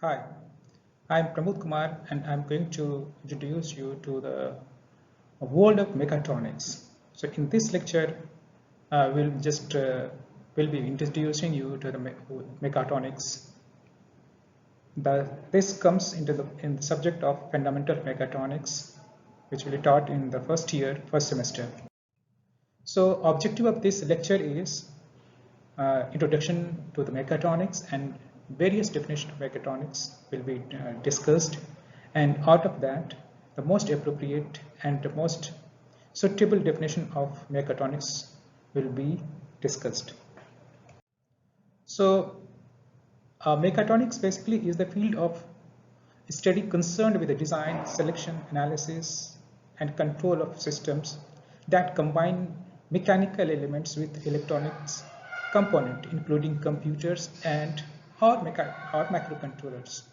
Hi, I'm Pramod Kumar and I'm going to introduce you to the world of mechatronics. So in this lecture, we'll be introducing you to the mechatronics. This comes in the subject of fundamental mechatronics, which will be taught in the first semester. So objective of this lecture is introduction to the mechatronics, and various definitions of mechatronics will be discussed, and out of that the most appropriate and the most suitable definition of mechatronics will be discussed. So mechatronics basically is the field of study concerned with the design, selection, analysis, and control of systems that combine mechanical elements with electronics component, including computers and or microcontrollers.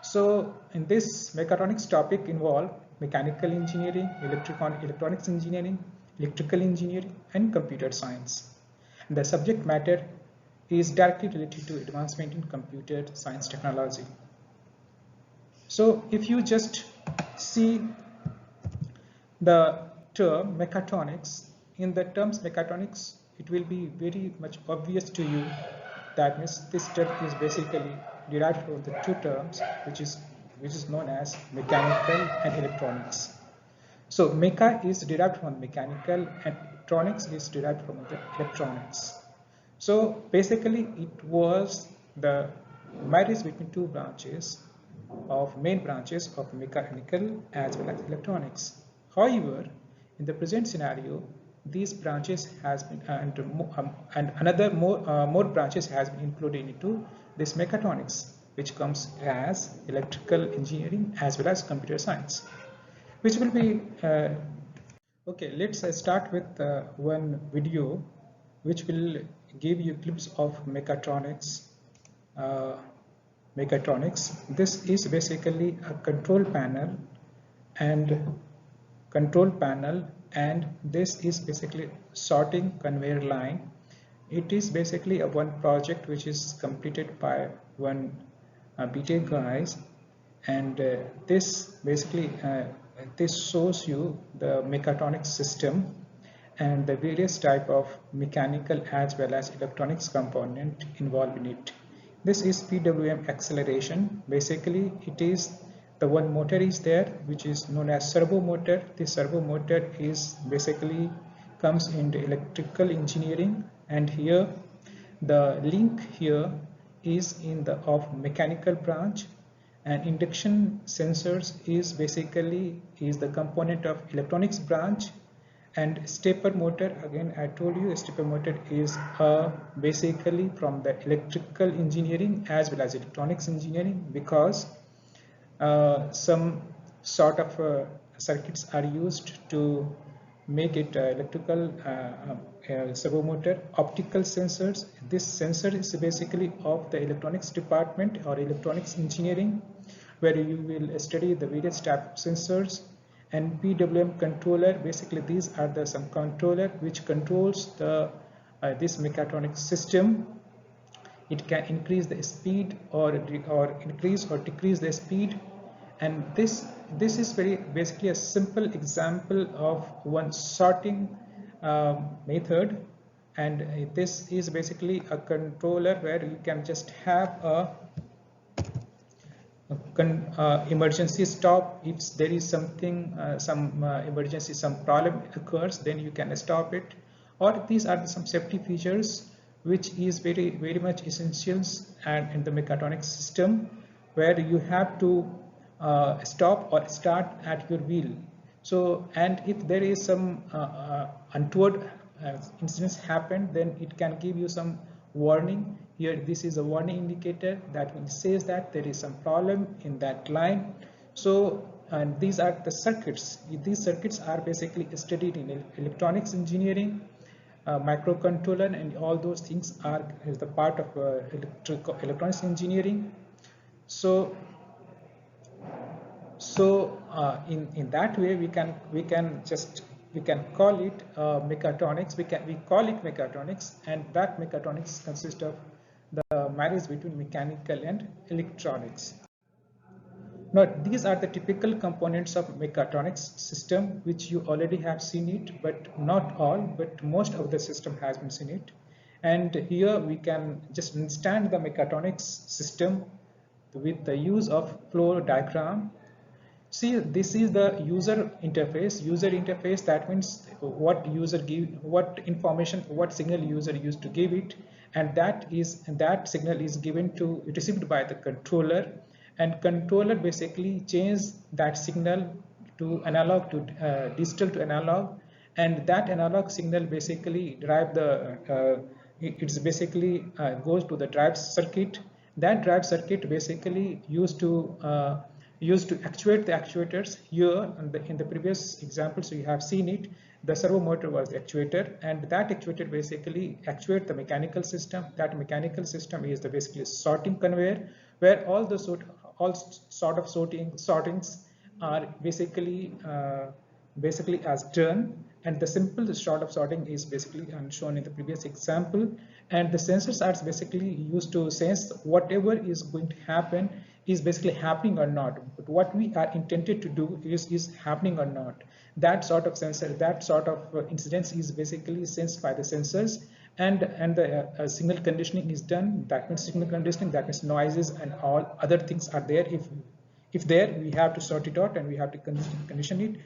So in this mechatronics topic involve mechanical engineering, electronics engineering, electrical engineering, and computer science. And the subject matter is directly related to advancement in computer science technology. So if you just see the term mechatronics, in the terms mechatronics, it will be very much obvious to you that means this term is basically derived from the two terms, which is known as mechanical and electronics. So mecha is derived from mechanical and electronics is derived from the electronics. So basically it was the marriage between two main branches of mechanical as well as electronics. However, in the present scenario, these branches has been and another more branches has been included into this mechatronics, which comes as electrical engineering as well as computer science, which will be okay. Let's start with one video which will give you clips of uh, mechatronics. This is basically a and control panel, and this is basically sorting conveyor line. It is basically a one project which is completed by one BTech guys, and this shows you the mechatronics system and the various type of mechanical as well as electronics component involved in it. This is PWM acceleration. Basically, it is the one motor is there, which is known as servo motor. This servo motor is basically comes into electrical engineering, and here the link here is in the of mechanical branch, and induction sensors is basically is the component of electronics branch, and stepper motor, again I told you stepper motor is basically from the electrical engineering as well as electronics engineering, because some sort of circuits are used to make it electrical servo motor. Optical sensors, this sensor is basically of the electronics department or electronics engineering, where you will study the various type of sensors. And PWM controller, basically these are the some controller which controls the this mechatronics system. It can increase the speed or increase or decrease the speed, and this is very basically a simple example of one sorting method. And this is basically a controller where you can just have a emergency stop. If there is something some emergency, some problem occurs, then you can stop it. Or these are some safety features which is very much essentials and in the mechatronics system, where you have to stop or start at your wheel. So, and if there is some untoward incidents happen, then it can give you some warning. Here this is a warning indicator that says that there is some problem in that line. So, and these are the circuits. These circuits are basically studied in electronics engineering, microcontroller, and all those things are is the part of electronics engineering. So in that way we can call it mechatronics. We call it mechatronics, and that mechatronics consists of the marriage between mechanical and electronics. Now, these are the typical components of mechatronics system, which you already have seen it, but not all, but most of the system has been seen it. And here we can just understand the mechatronics system with the use of flow diagram. See, this is the user interface. User interface, that means what user give, what information, what signal user used to give it, and that signal is given to received by the controller, and controller basically change that signal to analog to digital to analog, and that analog signal basically drive the it's basically goes to the drive circuit. That drive circuit basically used to actuate the actuators. Here in the previous examples you have seen it, the servo motor was the actuator, and that actuator basically actuate the mechanical system. That mechanical system is the basically sorting conveyor, where all sort of sortings are basically as done, and the simple sort of sorting is basically shown in the previous example, and the sensors are basically used to sense whatever is going to happen is basically happening or not, but what we are intended to do is happening or not. That sort of sensor, that sort of incidence is basically sensed by the sensors, and the signal conditioning is done. That means signal conditioning, that means noises and all other things are there. If there, we have to sort it out and we have to condition it.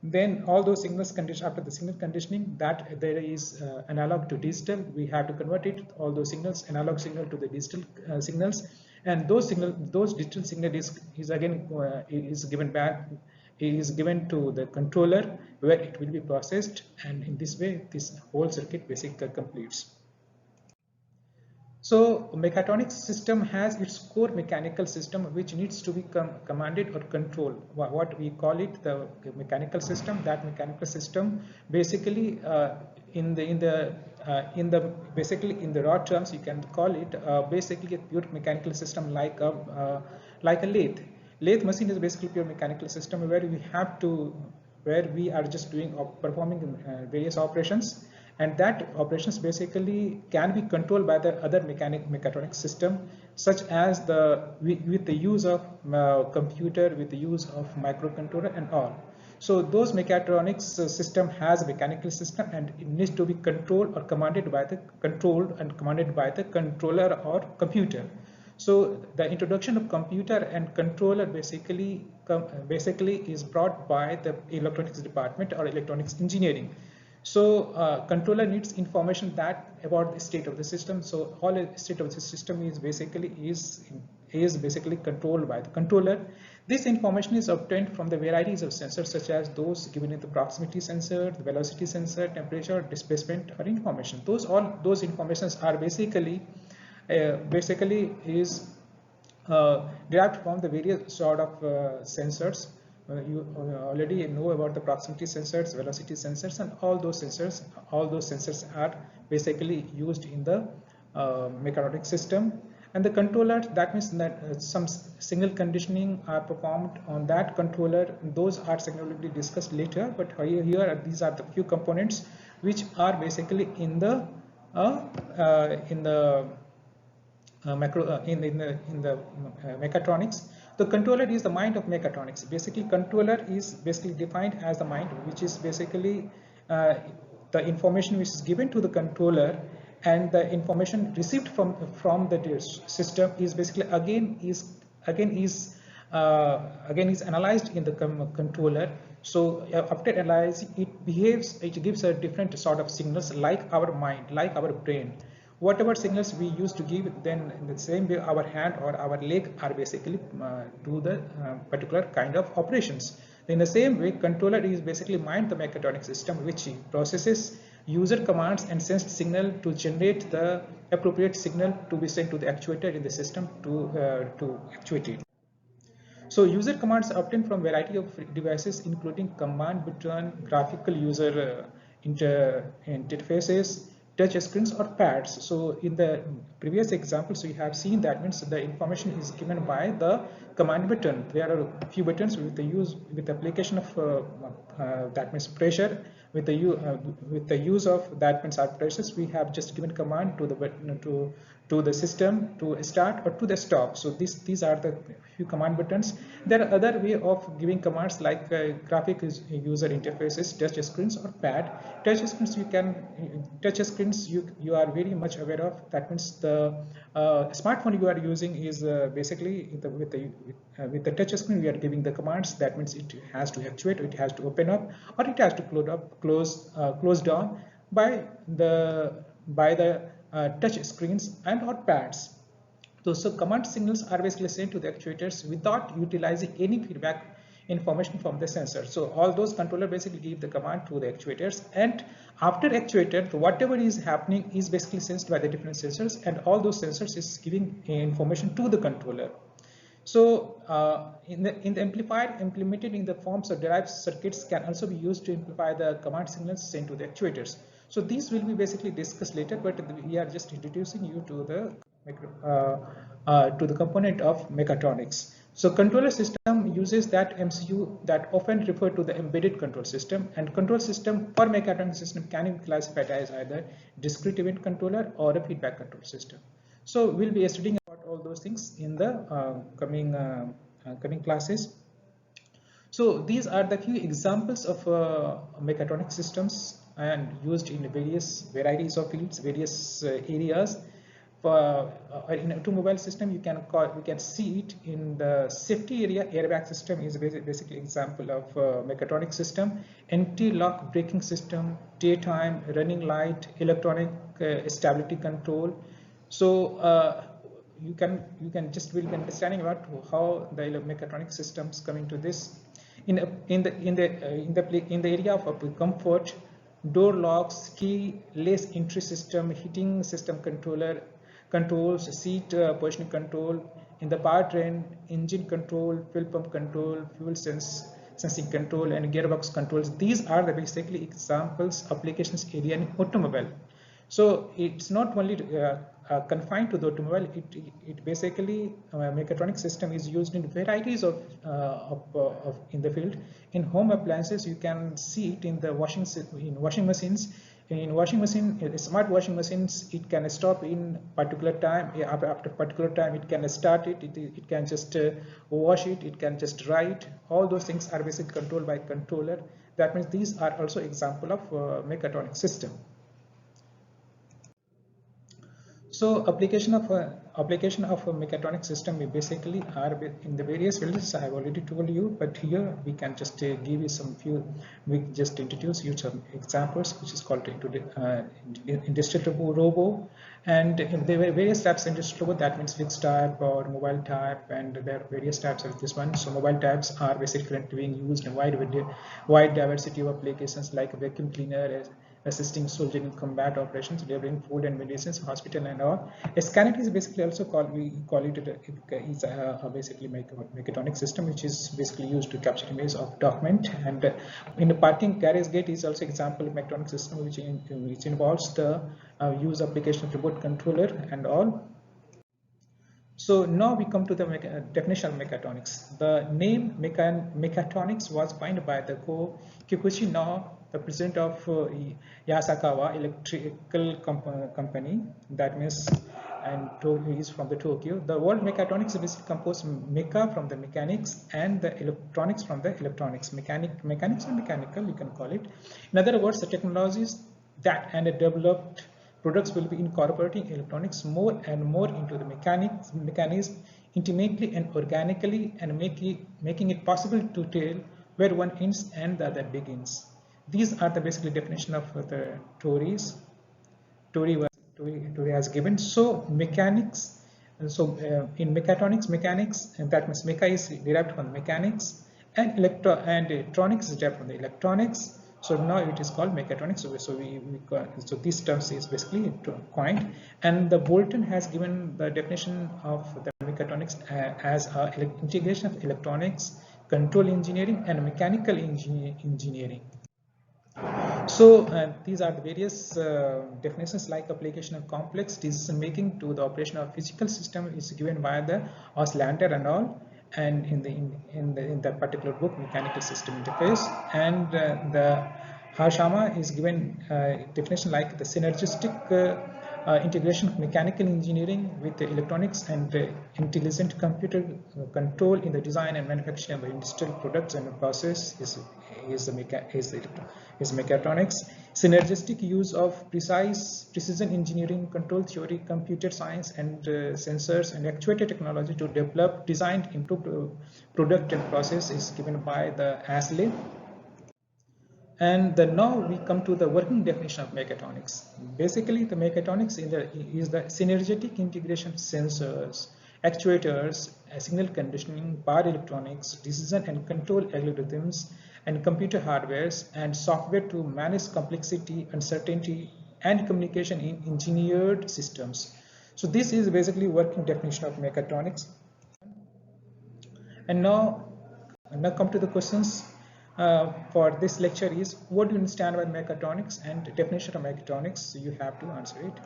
Then all those signals condition, after the signal conditioning, that there is analog to digital, we have to convert it, all those signals, analog signal to the digital signals, and those digital signal is again is given back, is given to the controller, where it will be processed, and in this way this whole circuit basically completes. So mechatronics system has its core mechanical system, which needs to be commanded or controlled. What we call it, the mechanical system. That mechanical system basically in the basically in the raw terms you can call it basically a pure mechanical system, like a lathe. Lathe machine is basically pure mechanical system where we are just doing performing various operations, and that operations basically can be controlled by the other mechatronic system, such as with the use of computer, with the use of microcontroller and all. So those mechatronics system has a mechanical system, and it needs to be controlled and commanded by the controller or computer. So the introduction of computer and controller basically is brought by the electronics department or electronics engineering. So controller needs information about the state of the system. So all state of the system is basically controlled by the controller. This information is obtained from the varieties of sensors, such as those given in the proximity sensor, the velocity sensor, temperature, displacement, or information. All those informations are basically is derived from the various sort of sensors. You already know about the proximity sensors, velocity sensors, and all those sensors are basically used in the mechatronic system. And the controller, that means that some signal conditioning are performed on that controller. Those are significantly discussed later, but here these are the few components which are basically in the mechatronics. The controller is the mind of mechatronics. Basically, controller is basically defined as the mind, which is basically the information which is given to the controller, and the information received from the system is basically again is analyzed in the controller. So after analyzing, it gives a different sort of signals, like our mind, like our brain. Whatever signals we used to give, then in the same way our hand or our leg are basically do the particular kind of operations. In the same way, controller is basically mind the mechatronic system, which processes user commands and sends signal to generate the appropriate signal to be sent to the actuator in the system to actuate it. So user commands are obtained from variety of devices, including command button, graphical user interfaces, touch screens, or pads. So in the previous examples we have seen, that means the information is given by the command button. There are a few buttons with the application of that means pressure. With the use of that means our pressures, we have just given command to the button to the system to start or to the stop. So these are the few command buttons. There are other way of giving commands like graphic user interfaces, touch screens or pad. Touch screens you are very much aware of. That means the smartphone you are using is basically with the touch screen we are giving the commands. That means it has to actuate, it has to open up, or it has to close down by the touch screens and or pads. So command signals are basically sent to the actuators without utilizing any feedback information from the sensor. So all those controller basically give the command to the actuators, and after actuator, whatever is happening is basically sensed by the different sensors, and all those sensors is giving information to the controller. So in the amplifier implemented in the forms of derived circuits can also be used to amplify the command signals sent to the actuators. So these will be basically discussed later, but we are just introducing you to the component of mechatronics. So controller system uses that MCU that often refer to the embedded control system, and control system for mechatronics system can be classified as either discrete event controller or a feedback control system. So we'll be studying about all those things in the coming classes. So these are the few examples of mechatronic systems and used in various varieties of fields, various areas. For in automobile system, you can see it in the safety area. Airbag system is basically example of mechatronic system. Anti-lock braking system, daytime running light, electronic stability control. So you can just will be understanding about how the mechatronic systems coming to this. In the area of comfort, door locks, keyless entry system, heating system controls, seat positioning control. In the powertrain, engine control, fuel pump control, fuel sensing control, and gearbox controls. These are the basically examples applications area in automobile. So it's not only confined to the automobile. It basically mechatronic system is used in varieties of in the field. In home appliances, you can see it in the washing machines. In washing machine, smart washing machines, it can stop in particular time. After particular time, it can start it. It can just wash it. It can just dry it. All those things are basically controlled by controller. That means these are also example of mechatronic system. So application of a mechatronic system we basically are in the various fields I have already told you, but here we can just give you some few. We just introduce you some examples, which is called industrial robo, and there were various types of industrial robo. That means fixed type or mobile type, and there are various types of this one. So mobile types are basically currently being used in wide diversity of applications like vacuum cleaner, assisting soldiers in combat operations, delivering food and medicines, hospital and all. A scanner is basically also we call it basically mechatronic system, which is basically used to capture images of document. And in the parking carriage gate is also example of mechatronic system, which involves the use application of remote controller and all. So now we come to the definition of mechatronics. The name mechatronics was coined by the Kikuchi Nao, the president of Yasakawa Electrical Company. That means, and he is from the Tokyo. The word mechatronics is basically composed mecha from the mechanics and the electronics from the electronics. Mechanics and mechanical, you can call it. In other words, the technologies that and developed products will be incorporating electronics more and more into the mechanism intimately and organically, and making it possible to tell where one ends and the other begins. These are the basically definition of the Tori has given. So mechanics. So in mechatronics, and that means mecha is derived from mechanics, and electronics is derived from the electronics. So now it is called mechatronics. So these terms is basically coined, and the Bolton has given the definition of the mechatronics as integration of electronics, control engineering, and mechanical engineering. So these are the various definitions, like application of complex decision making to the operation of physical system is given by the Oslander and all, and in the particular book mechanical system interface, and the Harshama is given definition like the synergistic integration of mechanical engineering with the electronics and intelligent computer control in the design and manufacturing of industrial products and process is mechatronics. Synergistic use of precision engineering, control theory, computer science, and sensors and actuator technology to develop, design, improve product and process is given by the ASLE. And now we come to the working definition of mechatronics. Basically, the mechatronics is the synergetic integration of sensors, actuators, signal conditioning, power electronics, decision and control algorithms, and computer hardwares and software to manage complexity, uncertainty, and communication in engineered systems. So this is basically working definition of mechatronics. And now come to the questions for this lecture is, what do you understand by mechatronics and definition of mechatronics? So you have to answer it.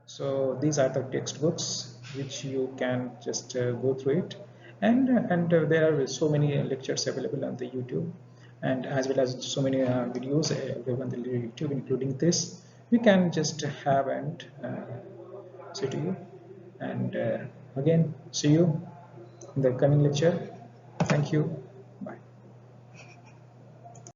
So these are the textbooks which you can just go through it, and there are so many lectures available on the YouTube, and as well as so many videos available on the YouTube, including this. We can just have and say to you, and again see you in the coming lecture. Thank you.